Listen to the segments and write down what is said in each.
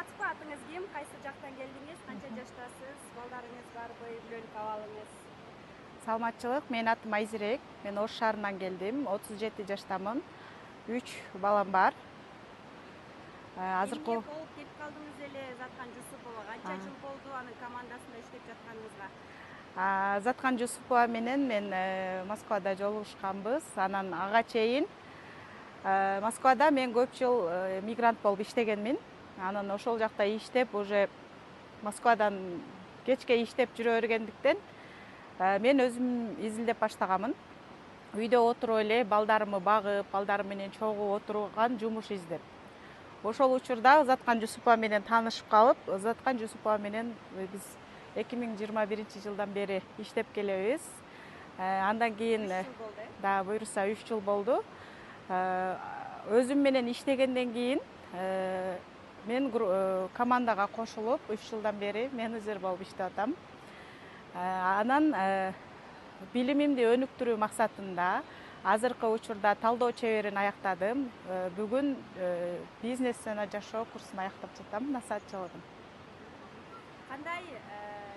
саламатсызбы? Атыңыз ким? Кайсы жактан келдиңиз? Канча жаштасыз? Балдарыңыз барбы? Үйлөнүп алыңыз? Саламатчылык, менин атым Айзирек. Мен Ош шаарынан келдим. 37 жаштамын. 3 балам бар. Эмне болуп кетип калдыңыз эле Заткан Жусупова? Канча жыл болду анын командасында иштеп жатканыңызга? Заткан Жусупова менен мен Москвада жолугушканбыз. Анан ага чейин Москвада мен көп жыл мигрант болуп иштегенмин. Анан ошол жакта иштеп, уже Москвадан кечке иштеп жүрө бергендиктен мен өзүм изилдеп баштаганмын. Үйдө отуруп эле балдарымы багып, балдарым менен чогуу отурган жумуш издеп. Ошол учурда Заткан Жусупова менен таанышып калып, Заткан Жусупова менен биз 2021-жылдан бери иштеп келебиз. Андан кийин да буюрса 3 жыл болду. Өзүм менен иштегенден кийин мен командага кошулуп 3 жылдан бери менеджер болуп иштеп атам. Анан билимимди өнүктүрүү максатында азыркы учурда талдоо чеберин аяктадым. Бүгүн бизнес жана жашоо курсун аяктап жатам, насаатчылыгын. Кандай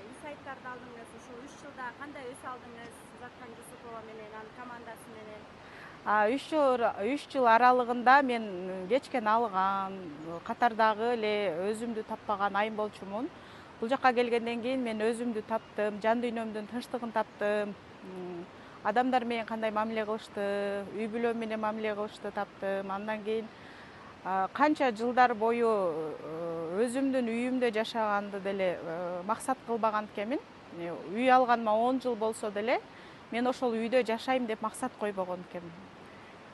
инсайттарды алдыңыз? Ушул 3 жылда кандай өс алдыңыз Заткан Жусупова менен, анын командасы менен? 3 жыл аралыгында мен кечкен алган, катардагы эле өзүмдү таппаган айым болчумун. Бул жакка келгенден кийин мен өзүмдү таптым, жан дүйнөмдүн тынчтыгын таптым. Адамдар менен кандай мамиле кылышты, үй бүлөм менен мамиле кылышты таптым. Андан кийин канча жылдар бою өзүмдүн үйүмдө жашаганды деле максат кылбаган экенмин. Үй алганыма 10 жыл болсо деле мен ошол үйдө жашайм деп максат койбогон экенмин.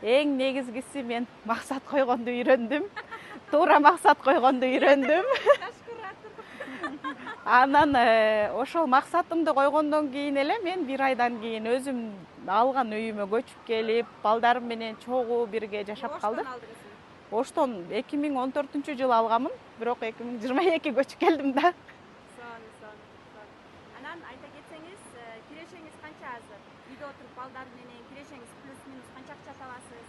Эң негизгиси мен максат койгонду үйрөндүм. Туура максат койгонду үйрөндүм. Анан ошол максатымды койгондон кийин эле мен 1 айдан кийин өзүм алган үйүмө көчүп келип, балдарым менен чогуу бирге жашап калдык. Оштон 2014-жылы алганмын, бирок 2022 көчүп келдим да. Анан айта кетсеңиз, кирешеңиз канча азыр? Үйдө отуруп балдар менен кирешеңиз плюс-минус канча акча табасыз?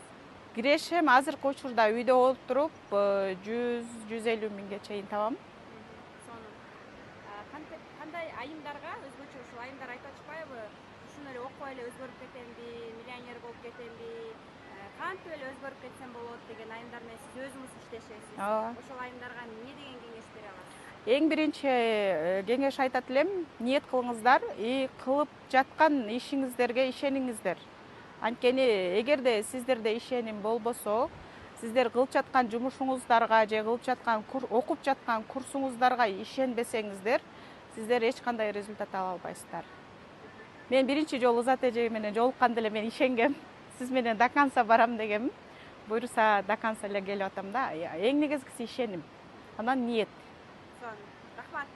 Кирешем азыркы учурда үйдө отуруп 100-150 миңге чейин табам. Кандай айымдарга өзгөчө ушул айымдар айтып атышпайбы? Ушуну эле окуп эле өзгөрүп кетемби, миллионер болуп кетемби, кантип эле өзгөрүп кетсем болот деген айымдар менен сиз өзүңүз иштешесиз. Ошол айымдарга эмне деген кеңеш бере аласыз? Эң биринчи кеңеш айтат элем, ниет кылыңыздар, кылып жаткан ишиңиздерге ишениңиздер. Анткени эгерде сиздерде ишеним болбосо, сиздер кылып жаткан жумушуңуздарга же кылып жаткан окуп жаткан курсуңуздарга ишенбесеңиздер, сиздер эч кандай результат ала албайсыздар. Мен биринчи жолу Зат эже менен жолукканда эле мен ишенгем. Сиз менен до конца барам дегем. Буюрса до конца эле келип атам да. Эң негизгиси ишеним. Анан ниет. Рахмат.